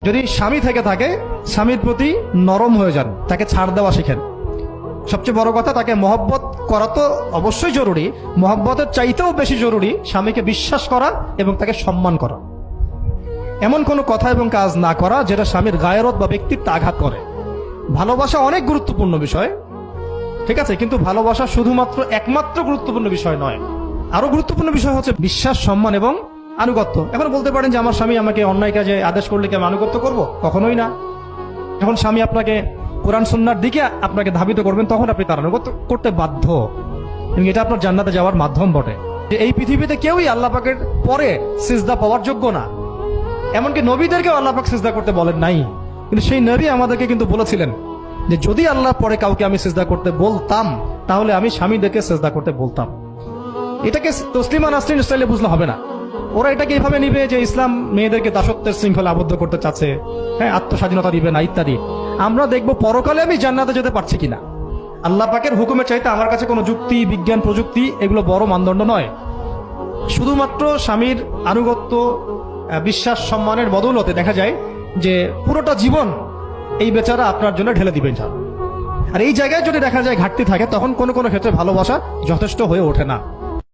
যদি স্বামী থেকে থাকে, স্বামীর প্রতি নরম হয়ে যান, তাকে ছাড় দেওয়া শিখেন। সবচেয়ে বড় কথা, তাকে মহব্বত করা তো অবশ্যই জরুরি, মহব্বতের চাইতেও বেশি জরুরি স্বামীকে বিশ্বাস করা এবং তাকে সম্মান করা। এমন কোনো কথা এবং কাজ না করা যেটা স্বামীর গায়রত বা ব্যক্তিত্বে আঘাত করে। ভালোবাসা অনেক গুরুত্বপূর্ণ বিষয়, ঠিক আছে, কিন্তু ভালোবাসা শুধুমাত্র একমাত্র গুরুত্বপূর্ণ বিষয় নয়। আরো গুরুত্বপূর্ণ বিষয় হচ্ছে বিশ্বাস, সম্মান এবং আনুগত্য। এখন বলতে পারেন যে আমার স্বামী আমাকে অন্যায় কাজে আদেশ করলে কি আমি আনুগত্য করবো? কখনোই না। যখন স্বামী আপনাকে কোরআন সুন্নাহর দিকে আপনাকে ধাবিত করবেন, তখন আপনি তার আনুগত্য করতে বাধ্য, এবং এটা আপনার জান্নাতে যাওয়ার মাধ্যম বটে। যে এই পৃথিবীতে কেউই আল্লাহ পাকের পরে সিজদা পাওয়ার যোগ্য না, এমনকি নবীদেরকেও আল্লাহ পাক সিজদা করতে বলেন নাই। কিন্তু সেই নবী আমাদেরকে কিন্তু বলেছিলেন যে যদি আল্লাহ পরে কাউকে আমি সিজদা করতে বলতাম, তাহলে আমি স্বামীদেরকে সিজদা করতে বলতাম। এটাকে তসলিমা নাসরিন স্টাইলে বুঝলে হবে না। ওরা এটাকে এইভাবে নিবে যে ইসলাম মেয়েদেরকে দাসত্বের শৃঙ্খলা আবদ্ধ করতে চাচ্ছে, হ্যাঁ, আত্মস্বাধীনতা দিবে না ইত্যাদি। আমরা দেখবো পরকালে আমি জান্নাতে যেতে পারছি কিনা। আল্লাহ পাকের হুকুমের চাইতে আমার কাছে কোনো যুক্তি, বিজ্ঞান, প্রযুক্তি এগুলো বড় মানদণ্ড নয়। শুধুমাত্র স্বামীর আনুগত্য, বিশ্বাস, সম্মানের বদৌলতে দেখা যায় যে পুরোটা জীবন এই বেচারা আপনার জন্য ঢেলে দিবেন। আর এই জায়গায় যদি দেখা যায় ঘাটতি থাকে, তখন কোনো কোনো ক্ষেত্রে ভালোবাসা যথেষ্ট হয়ে ওঠে না।